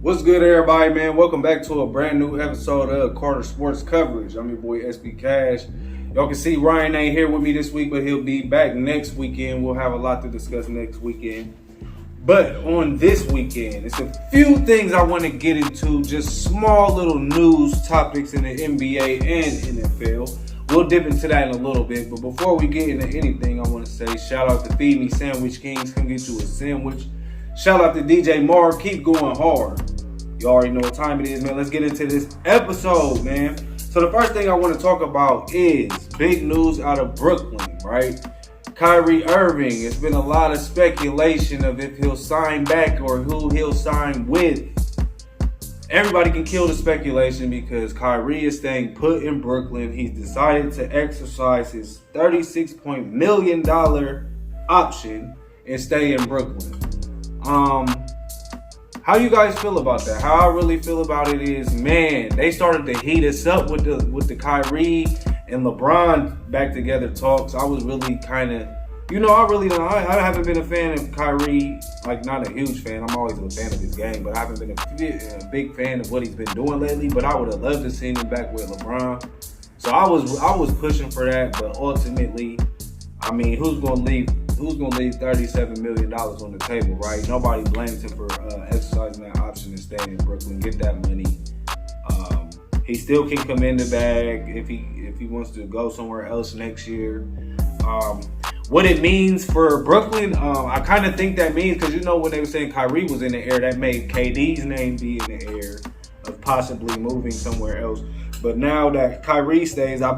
What's good, everybody, man? Welcome back to a brand new episode of Carter Sports Coverage. I'm your boy, SB Cash. Y'all can see Ryan ain't here with me this week, but he'll be back next weekend. We'll have a lot to discuss next weekend. But on this weekend, it's a few things I want to get into, just small little news topics in the NBA and NFL. We'll dip into that in a little bit, but before we get into anything, I want to say shout out to Feed Me Sandwich Kings. Come get you a sandwich. Shout out to DJ Marv. Keep going hard. You already know what time it is, man. Let's get into this episode, man. So the first thing I want to talk about is big news out of Brooklyn, right? Kyrie Irving. It's been a lot of speculation of if he'll sign back or who he'll sign with. Everybody can kill the speculation because Kyrie is staying put in Brooklyn. He's decided to exercise his $36 million option and stay in Brooklyn. How you guys feel about that? How I really feel about it is, man, they started to heat us up with the Kyrie and LeBron back together talks. I was really kind of, I haven't been a fan of Kyrie, like not a huge fan. I'm always a fan of his game, but I haven't been a big fan of what he's been doing lately. But I would have loved to see him back with LeBron. So I was pushing for that, but ultimately, I mean, who's gonna leave $37 million on the table, right? Nobody blames him for exercising that option and staying in Brooklyn. Get that money. He still can come in the bag if he wants to go somewhere else next year. What it means for Brooklyn, I kind of think that means, because when they were saying Kyrie was in the air, that made KD's name be in the air of possibly moving somewhere else. But now that Kyrie stays, I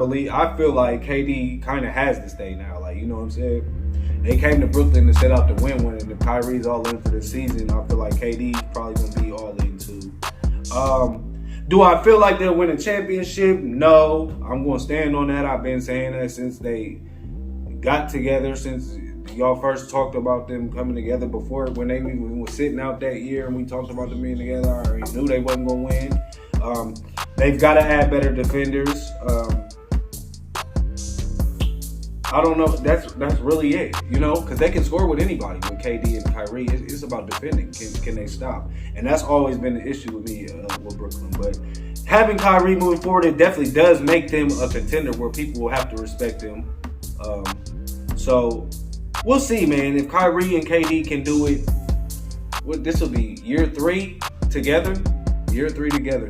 feel like KD kind of has to stay now. Like, you know what I'm saying? They came to Brooklyn to set out to win one, and if Kyrie's all in for the season, I feel like KD's probably going to be all in too. Do I feel like they'll win a championship? No. I'm going to stand on that. I've been saying that since they got together, since y'all first talked about them coming together before, when they were sitting out that year and we talked about them being together. I already knew they wasn't going to win. They've got to add better defenders. I don't know. That's really it, because they can score with anybody with KD and Kyrie. It's about defending. Can they stop? And that's always been the issue with me with Brooklyn. But having Kyrie moving forward, it definitely does make them a contender where people will have to respect them. So we'll see, man. If Kyrie and KD can do it, this will be year 3 together.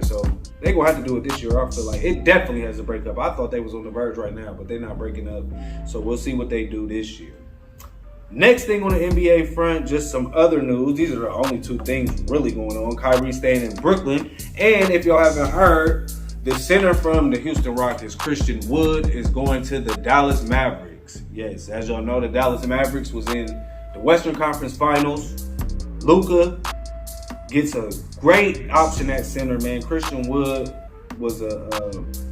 So they're going to have to do it this year. I feel like it definitely has to break up. I thought they was on the verge right now, but they're not breaking up. So we'll see what they do this year. Next thing on the NBA front, just some other news. These are the only 2 things really going on. Kyrie staying in Brooklyn. And if y'all haven't heard, the center from the Houston Rockets, Christian Wood, is going to the Dallas Mavericks. Yes, as y'all know, the Dallas Mavericks was in the Western Conference Finals. Luka gets a great option at center, man. Christian Wood was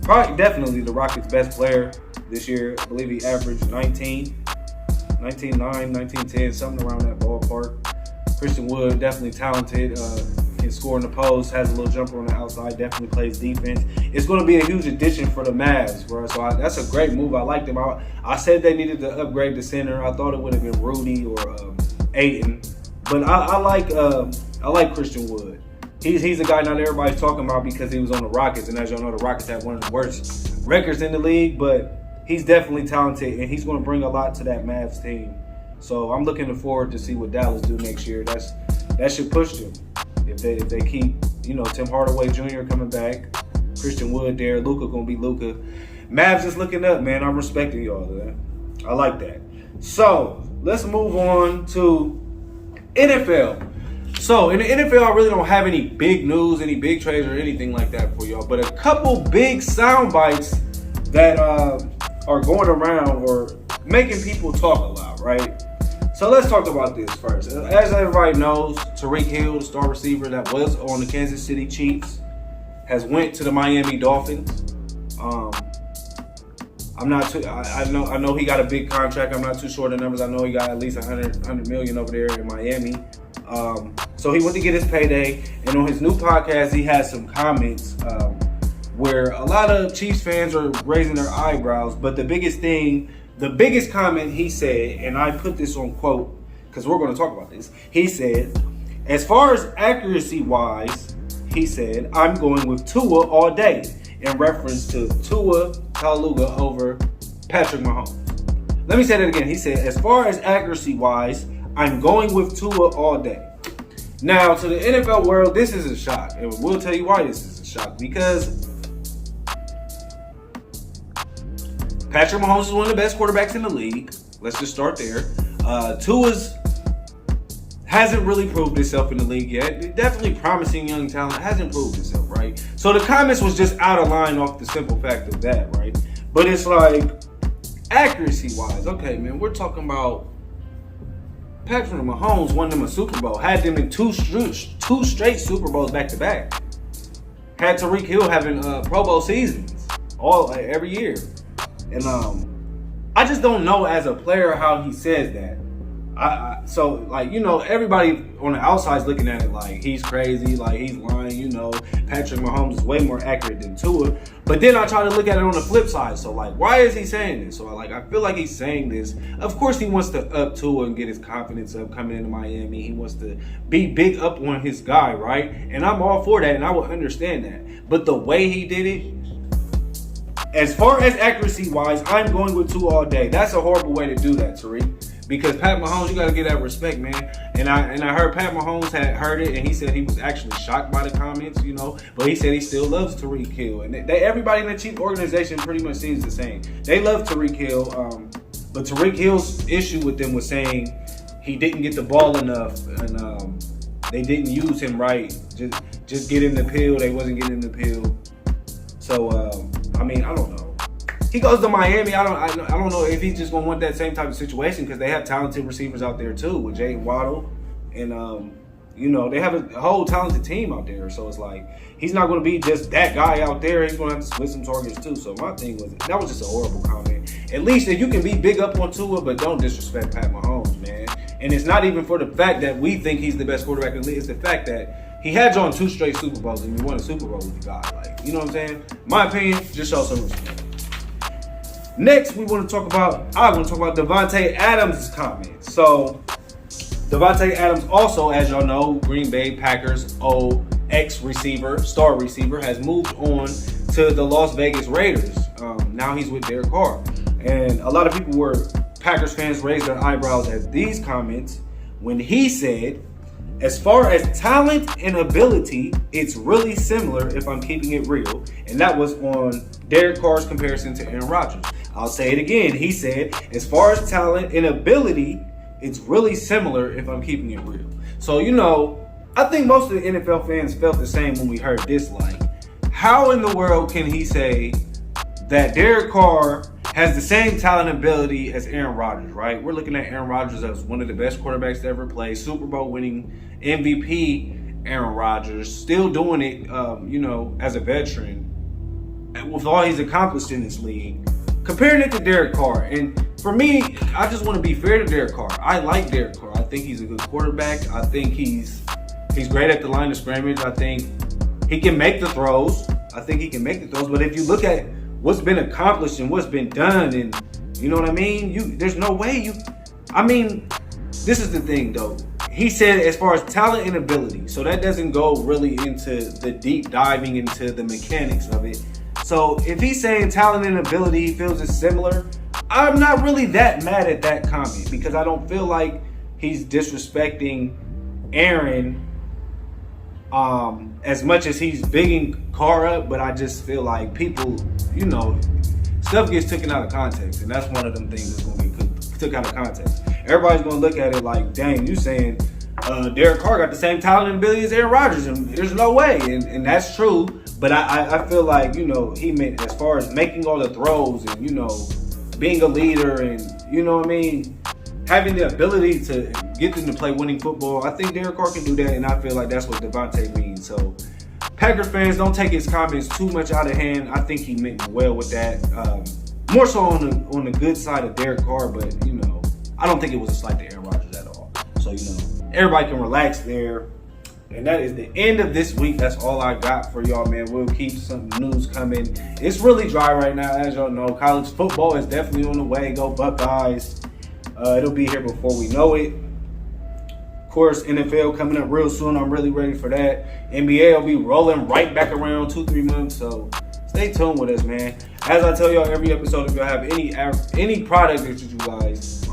probably definitely the Rockets' best player this year. I believe he averaged 19, 19.9, 19.10, something around that ballpark. Christian Wood, definitely talented. Can score in the post, has a little jumper on the outside, definitely plays defense. It's going to be a huge addition for the Mavs, bro. So that's a great move. I liked him. I said they needed to upgrade the center. I thought it would have been Rudy or Ayton, but I like Christian Wood. He's a guy not everybody's talking about because he was on the Rockets, and as y'all know, the Rockets have one of the worst records in the league, but he's definitely talented, and he's going to bring a lot to that Mavs team. So I'm looking forward to see what Dallas do next year. That should push them. If they keep, Tim Hardaway Jr. coming back, Christian Wood there, Luka gonna be Luka. Mavs is looking up, man. I'm respecting y'all, man. I like that. So let's move on to NFL. So in the NFL, I really don't have any big news, any big trades or anything like that for y'all, but a couple big sound bites that are going around or making people talk a lot, right? So let's talk about this first. As everybody knows, Tyrek Hill, the star receiver that was on the Kansas City Chiefs, has went to the Miami Dolphins. I know he got a big contract. I'm not too sure the numbers. I know he got at least $100 million over there in Miami. So he went to get his payday, and on his new podcast, he has some comments where a lot of Chiefs fans are raising their eyebrows. But the biggest comment he said, and I put this on quote because we're going to talk about this. He said, As far as accuracy wise, he said, I'm going with Tua all day, in reference to Tua Tagovailoa over Patrick Mahomes. Let me say that again. He said, as far as accuracy wise, I'm going with Tua all day. Now, to the NFL world, this is a shock. And we'll tell you why this is a shock. Because Patrick Mahomes is one of the best quarterbacks in the league. Let's just start there. Tua's hasn't really proved himself in the league yet. Definitely promising young talent. Hasn't proved himself, right? So the comments was just out of line off the simple fact of that, right? But it's like, accuracy-wise, okay, man, we're talking about Patrick Mahomes won them a Super Bowl. Had them in two straight Super Bowls back-to-back. Had Tyrek Hill having Pro Bowl seasons every year. And I just don't know as a player how he says that. So, like, you know, everybody on the outside is looking at it like he's crazy, like he's lying, you know. Patrick Mahomes is way more accurate than Tua. But then I try to look at it on the flip side. So, like, why is he saying this? So, I feel like he's saying this. Of course, he wants to up Tua and get his confidence up coming into Miami. He wants to be big up on his guy, right? And I'm all for that, and I would understand that. But the way he did it, as far as accuracy-wise, I'm going with Tua all day. That's a horrible way to do that, Tariq. Because Pat Mahomes, you got to get that respect, man. And I heard Pat Mahomes had heard it, and he said he was actually shocked by the comments, you know. But he said he still loves Tyrek Hill. And everybody in the Chiefs organization pretty much seems the same. They love Tyrek Hill. But Tyrek Hill's issue with them was saying he didn't get the ball enough, and they didn't use him right. Just get him the pill. They wasn't getting him the pill. So, I mean, I don't know. He goes to Miami. I don't know if he's just gonna want that same type of situation because they have talented receivers out there too with Jay Waddle, and you know they have a whole talented team out there. So it's like he's not gonna be just that guy out there. He's gonna have to split some targets too. So my thing was that was just a horrible comment. At least if you can be big up on Tua, but don't disrespect Pat Mahomes, man. And it's not even for the fact that we think he's the best quarterback in the league. It's the fact that he had you on 2 straight Super Bowls and you won a Super Bowl with the guy. Like, you know what I'm saying? My opinion, just show some respect. Next, I want to talk about Devonte Adams' comments. So, Devonte Adams also, as y'all know, Green Bay Packers ex-receiver, star receiver, has moved on to the Las Vegas Raiders. Now he's with Derek Carr. And a lot of Packers fans raised their eyebrows at these comments when he said, as far as talent and ability, it's really similar if I'm keeping it real. And that was on Derek Carr's comparison to Aaron Rodgers. I'll say it again. He said, as far as talent and ability, it's really similar if I'm keeping it real. So, you know, I think most of the NFL fans felt the same when we heard this. Like, how in the world can he say that Derek Carr has the same talent and ability as Aaron Rodgers, right? We're looking at Aaron Rodgers as one of the best quarterbacks to ever play, Super Bowl winning MVP Aaron Rodgers, still doing it, you know, as a veteran, and with all he's accomplished in this league. Comparing it to Derek Carr, and for me, I just want to be fair to Derek Carr. I like Derek Carr. I think he's a good quarterback. I think he's great at the line of scrimmage. I think he can make the throws. But if you look at what's been accomplished and what's been done, and you know what I mean, there's no way I mean, this is the thing though. He said as far as talent and ability, so that doesn't go really into the deep diving into the mechanics of it. So if he's saying talent and ability, he feels it's similar, I'm not really that mad at that comment because I don't feel like he's disrespecting Aaron as much as he's bigging Carr up, but I just feel like people, you know, stuff gets taken out of context, and that's one of them things that's going to be took out of context. Everybody's going to look at it like, dang, you saying Derek Carr got the same talent and ability as Aaron Rodgers, and there's no way, and that's true. But I feel like, you know, he meant as far as making all the throws and, you know, being a leader and, you know what I mean, having the ability to get them to play winning football, I think Derek Carr can do that, and I feel like that's what Devonte means. So, Packers fans, don't take his comments too much out of hand. I think he meant well with that. More so on the good side of Derek Carr, but, you know, I don't think it was a slight to Aaron Rodgers at all. So, you know, everybody can relax there. And that is the end of this week. That's all I got for y'all, man. We'll keep some news coming. It's really dry right now, as y'all know. College football is definitely on the way. Go Buckeyes. It'll be here before we know it. course, NFL coming up real soon. I'm really ready for that. NBA will be rolling right back around 2-3 months. So stay tuned with us, man. As I tell y'all every episode, if y'all have any product that you guys,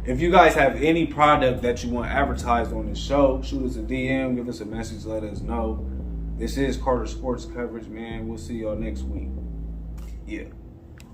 if you guys have any product that you want advertised on this show, shoot us a DM, give us a message, let us know. This is Carter Sports Coverage, man. We'll see y'all next week. Yeah.